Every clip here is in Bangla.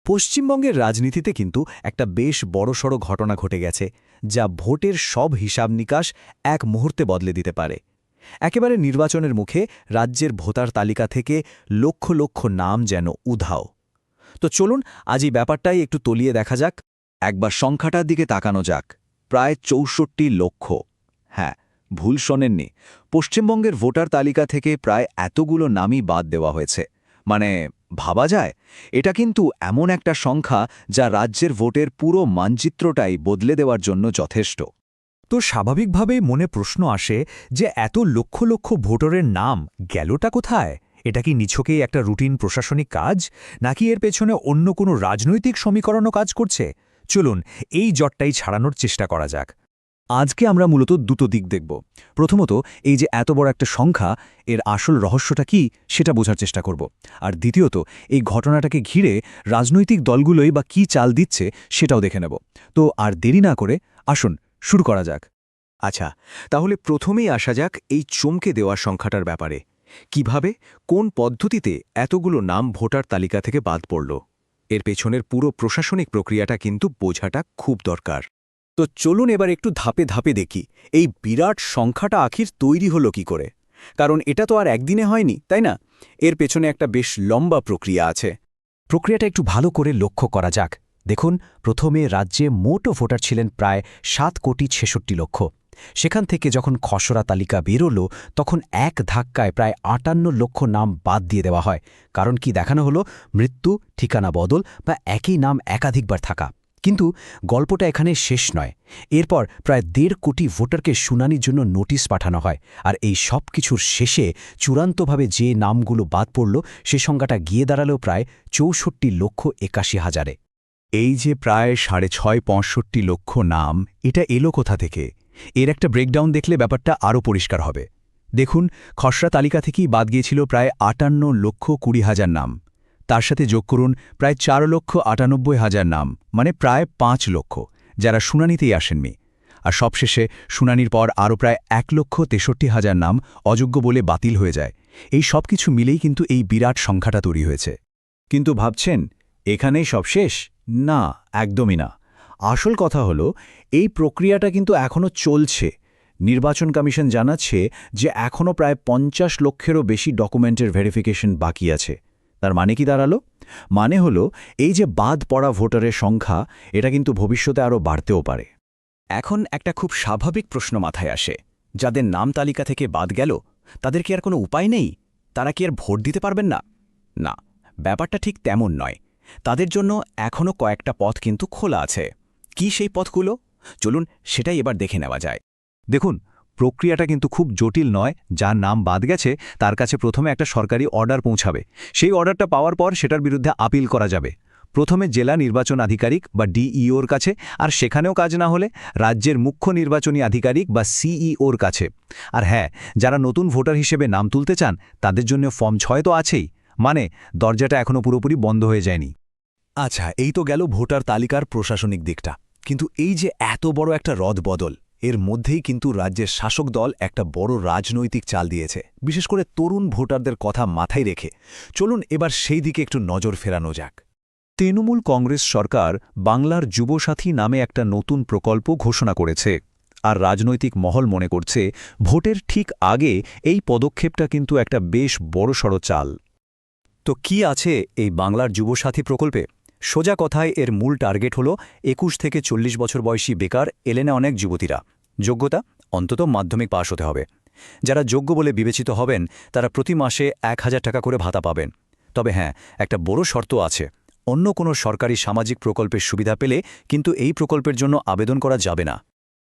পশ্চিমবঙ্গের রাজনীতিতে কিন্তু একটা বেশ বড়সড় ঘটনা ঘটে গেছে, যা ভোটের সব হিসাব নিকাশ এক মুহূর্তে বদলে দিতে পারে। একেবারে নির্বাচনের মুখে রাজ্যের ভোটার তালিকা থেকে লক্ষ লক্ষ নাম যেন উধাও। তো চলুন আজ এই ব্যাপারটাই একটু তলিয়ে দেখা যাক। একবার সংখ্যাটার দিকে তাকানো যাক। প্রায় ৬৪ লক্ষ। হ্যাঁ, ভুল শোনেননি, পশ্চিমবঙ্গের ভোটার তালিকা থেকে প্রায় এতগুলো নামই বাদ দেওয়া হয়েছে। মানে ভাবা যায়, এটা কিন্তু এমন একটা সংখ্যা যা রাজ্যের ভোটের পুরো মানচিত্রটাই বদলে দেওয়ার জন্য যথেষ্ট। তো স্বাভাবিকভাবেই মনে প্রশ্ন আসে যে এত লক্ষ লক্ষ ভোটারের নাম গেলটা কোথায়? এটা কি নিছকেই একটা রুটিন প্রশাসনিক কাজ, নাকি এর পেছনে অন্য কোনো রাজনৈতিক সমীকরণও কাজ করছে? চলুন এই জটটাই ছাড়ানোর চেষ্টা করা যাক। আজকে আমরা মূলত দুটো দিক দেখব। প্রথমত, এই যে এত বড় একটা সংখ্যা, এর আসল রহস্যটা কি সেটা বোঝার চেষ্টা করব। আর দ্বিতীয়ত, এই ঘটনাটাকে ঘিরে রাজনৈতিক দলগুলোই বা কি চাল দিচ্ছে সেটাও দেখে নেব। তো আর দেরি না করে আসুন শুরু করা যাক। আচ্ছা, তাহলে প্রথমেই আসা যাক এই চমকে দেওয়া সংখ্যাটার ব্যাপারে। কিভাবে, কোন পদ্ধতিতে এতগুলো নাম ভোটার তালিকা থেকে বাদ পড়ল? এর পেছনের পুরো প্রশাসনিক প্রক্রিয়াটা কিন্তু বোঝাটা খুব দরকার। তো চলুন এবার একটু ধাপে ধাপে দেখি এই বিরাট সংখ্যাটা আখির তৈরি হলো কি করে। কারণ এটা তো আর একদিনে হয়নি, তাই না? এর পেছনে একটা বেশ লম্বা প্রক্রিয়া আছে। প্রক্রিয়াটা একটু ভালো করে লক্ষ্য করা যাক। দেখুন, প্রথমে রাজ্যে মোট ভোটার ছিলেন প্রায় 7,66,00,000। সেখান থেকে যখন খসড়া তালিকা বেরোল, তখন এক ধাক্কায় প্রায় 58 লক্ষ নাম বাদ দিয়ে দেওয়া হয়। কারণ কি দেখানো হলো? মৃত্যু, ঠিকানা বদল বা একই নাম একাধিকবার থাকা। কিন্তু গল্পটা এখানে শেষ নয়। এরপর প্রায় 1.5 কোটি ভোটারকে শুনানির জন্য নোটিশ পাঠানো হয়। আর এই সব কিছুর শেষে চূড়ান্তভাবে যে নামগুলো বাদ পড়ল, সে সংখ্যাটা গিয়ে দাঁড়ালো প্রায় 64,81,000-এ। এই যে প্রায় 6.65 লক্ষ নাম, এটা এলো কোথা থেকে? এর একটা ব্রেকডাউন দেখলে ব্যাপারটা আরও পরিষ্কার হবে। দেখুন, খসড়া তালিকা থেকেই বাদ গিয়েছিল প্রায় 58,20,000 নাম। তার সাথে যোগ করুন প্রায় 4,98,000 নাম, মানে প্রায় 5 লক্ষ, যারা শুনানিতেই আসেননি। আর সবশেষে শুনানির পর আরও প্রায় 1,63,000 নাম অযোগ্য বলে বাতিল হয়ে যায়। এই সব কিছু মিলেই কিন্তু এই বিরাট সংখ্যাটা তৈরি হয়েছে। কিন্তু ভাবছেন এখানেই সব শেষ? না, একদমই না। আসল কথা হলো, এই প্রক্রিয়াটা কিন্তু এখনও চলছে। নির্বাচন কমিশন জানাচ্ছে যে এখনও প্রায় 50 লক্ষেরও বেশি ডকুমেন্টের ভেরিফিকেশন বাকি আছে। তার মানে কি দাঁড়ালো? মানে হলো, এই যে বাদ পড়া ভোটারের সংখ্যা, এটা কিন্তু ভবিষ্যতে আরও বাড়তেও পারে। এখন একটা খুব স্বাভাবিক প্রশ্ন মাথায় আসে, যাদের নাম তালিকা থেকে বাদ গেল, তাদের কি আর কোনো উপায় নেই? তারা কি আর ভোট দিতে পারবেন না? না, ব্যাপারটা ঠিক তেমন নয়। তাদের জন্য এখনও কয়েকটা পথ কিন্তু খোলা আছে। কি সেই পথগুলো? চলুন সেটাই এবার দেখে নেওয়া যায়। দেখুন, প্রক্রিয়াটা কিন্তু খুব জটিল নয়। যার নাম বাদ গেছে তার কাছে প্রথমে একটা সরকারি অর্ডার পৌঁছাবে। সেই অর্ডারটা পাওয়ার পর সেটার বিরুদ্ধে আপিল করা যাবে। প্রথমে জেলা নির্বাচন আধিকারিক বা ডিইওর কাছে, আর সেখানেও কাজ না হলে রাজ্যের মুখ্য নির্বাচনী আধিকারিক বা সিইওর কাছে। আর হ্যাঁ, যারা নতুন ভোটার হিসেবে নাম তুলতে চান, তাদের জন্য ফর্ম 6 তো আছেই। মানে দরজাটা এখনও পুরোপুরি বন্ধ হয়ে যায়নি। আচ্ছা, এই তো গেল ভোটার তালিকার প্রশাসনিক দিকটা। কিন্তু এই যে এত বড় একটা রদবদল, এর মধ্যেই কিন্তু রাজ্যের শাসক দল একটা বড় রাজনৈতিক চাল দিয়েছে, বিশেষ করে তরুণ ভোটারদের কথা মাথায় রেখে। চলুন এবার সেই দিকে একটু নজর ফেরানো যাক। তৃণমূল কংগ্রেস সরকার বাংলার যুবসাথী নামে একটা নতুন প্রকল্প ঘোষণা করেছে। আর রাজনৈতিক মহল মনে করছে ভোটের ঠিক আগে এই পদক্ষেপটা কিন্তু একটা বেশ বড়সড় চাল। তো কি আছে এই বাংলার যুবসাথী প্রকল্পে? সোজা কথায় এর মূল টার্গেট হল 21 থেকে 40 বছর বয়সী বেকার এলেনা অনেক যুবতীরা। যোগ্যতা অন্তত মাধ্যমিক পাশ হতে হবে। যারা যোগ্য বলে বিবেচিত হবেন, তারা প্রতি মাসে 1,000 টাকা করে ভাতা পাবেন। তবে হ্যাঁ, একটা বড় শর্ত আছে। অন্য কোনো সরকারি সামাজিক প্রকল্পের সুবিধা পেলে কিন্তু এই প্রকল্পের জন্য আবেদন করা যাবে না।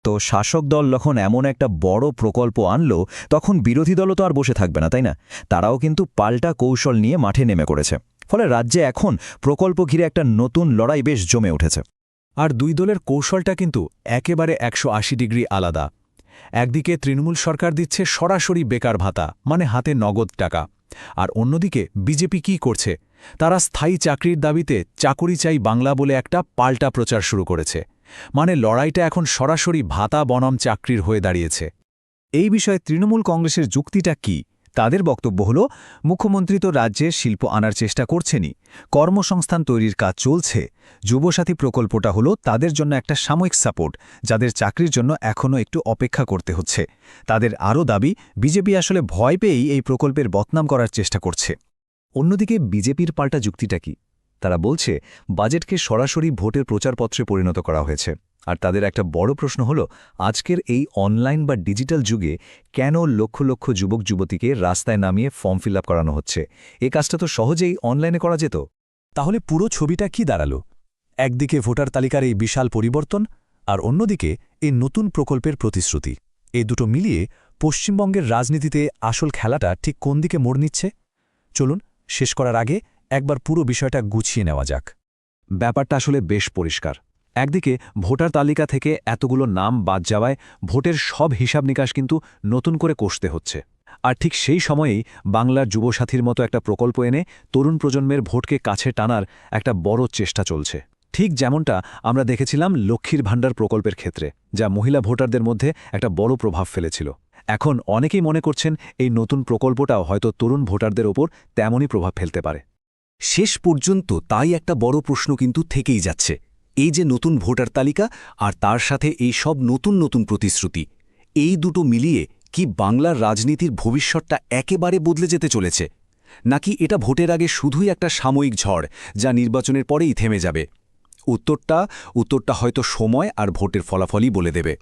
তো শাসক দল যখন এমন একটা বড় প্রকল্প আনলো, তখন বিরোধী দলও তো আর বসে থাকবে না, তাই না? তারাও কিন্তু পাল্টা কৌশল নিয়ে মাঠে নেমে করেছে। ফলে রাজ্যে এখন প্রকল্প ঘিরে একটা নতুন লড়াই বেশ জমে উঠেছে। আর দুই দলের কৌশলটা কিন্তু একেবারে 180 ডিগ্রি আলাদা। একদিকে তৃণমূল সরকার দিচ্ছে সরাসরি বেকার ভাতা, মানে হাতে নগদ টাকা। আর অন্যদিকে বিজেপি কি করছে? তারা স্থায়ী চাকরির দাবিতে চাকুরি চাই বাংলা বলে একটা পাল্টা প্রচার শুরু করেছে। মানে লড়াইটা এখন সরাসরি ভাতা বনাম চাকরির হয়ে দাঁড়িয়েছে। এই বিষয়ে তৃণমূল কংগ্রেসের যুক্তিটা কি? তাদের বক্তব্য হল, মুখ্যমন্ত্রী তো রাজ্যে শিল্প আনার চেষ্টা করছেনই, কর্মসংস্থান তৈরির কাজ চলছে। যুবসাথী প্রকল্পটা হলো তাদের জন্য একটা সাময়িক সাপোর্ট, যাদের চাকরির জন্য এখনও একটু অপেক্ষা করতে হচ্ছে। তাদের আরও দাবি, বিজেপি আসলে ভয় পেয়েই এই প্রকল্পের বদনাম করার চেষ্টা করছে। অন্যদিকে বিজেপির পাল্টা যুক্তিটা কি? তারা বলছে বাজেটকে সরাসরি ভোটের প্রচারপত্রে পরিণত করা হয়েছে। আর তাদের একটা বড় প্রশ্ন হলো, আজকের এই অনলাইন বা ডিজিটাল যুগে কেন লক্ষ লক্ষ যুবক যুবতীকে রাস্তায় নামিয়ে ফর্ম ফিল আপ করানো হচ্ছে? এই কাজটা তো সহজেই অনলাইনে করা যেত। তাহলে পুরো ছবিটা কি দাঁড়ালো? একদিকে ভোটার তালিকার এই বিশাল পরিবর্তন, আর অন্যদিকে এই নতুন প্রকল্পের প্রতিশ্রুতি। এই দুটো মিলিয়ে পশ্চিমবঙ্গের রাজনীতিতে আসল খেলাটা ঠিক কোন দিকে মোড় নিচ্ছে? চলুন শেষ করার আগে একবার পুরো বিষয়টা গুছিয়ে নেওয়া যাক। ব্যাপারটা আসলে বেশ পরিষ্কার। একদিকে ভোটার তালিকা থেকে এতগুলো নাম বাদ যাওয়ায় ভোটের সব হিসাব নিকাশ কিন্তু নতুন করে কষতে হচ্ছে। আর ঠিক সেই সময়েই বাংলার যুবসাথীর মতো একটা প্রকল্প এনে তরুণ প্রজন্মের ভোটকে কাছে টানার একটা বড় চেষ্টা চলছে। ঠিক যেমনটা আমরা দেখেছিলাম লক্ষ্মীর ভাণ্ডার প্রকল্পের ক্ষেত্রে, যা মহিলা ভোটারদের মধ্যে একটা বড় প্রভাব ফেলেছিল। এখন অনেকেই মনে করছেন এই নতুন প্রকল্পটাও হয়তো তরুণ ভোটারদের ওপর তেমনই প্রভাব ফেলতে পারে। শেষ পর্যন্ত তাই একটা বড় প্রশ্ন কিন্তু থেকেই যাচ্ছে, এই যে নতুন ভোটার তালিকা আর তার সাথে এই সব নতুন নতুন প্রতিশ্রুতি, এই দুটো মিলিয়ে কি বাংলার রাজনীতির ভবিষ্যৎটা একেবারে বদলে যেতে চলেছে? নাকি এটা ভোটের আগে শুধুই একটা সাময়িক ঝড়, যা নির্বাচনের পরেই থেমে যাবে? উত্তরটা হয়তো সময় আর ভোটের ফলাফলই বলে দেবে।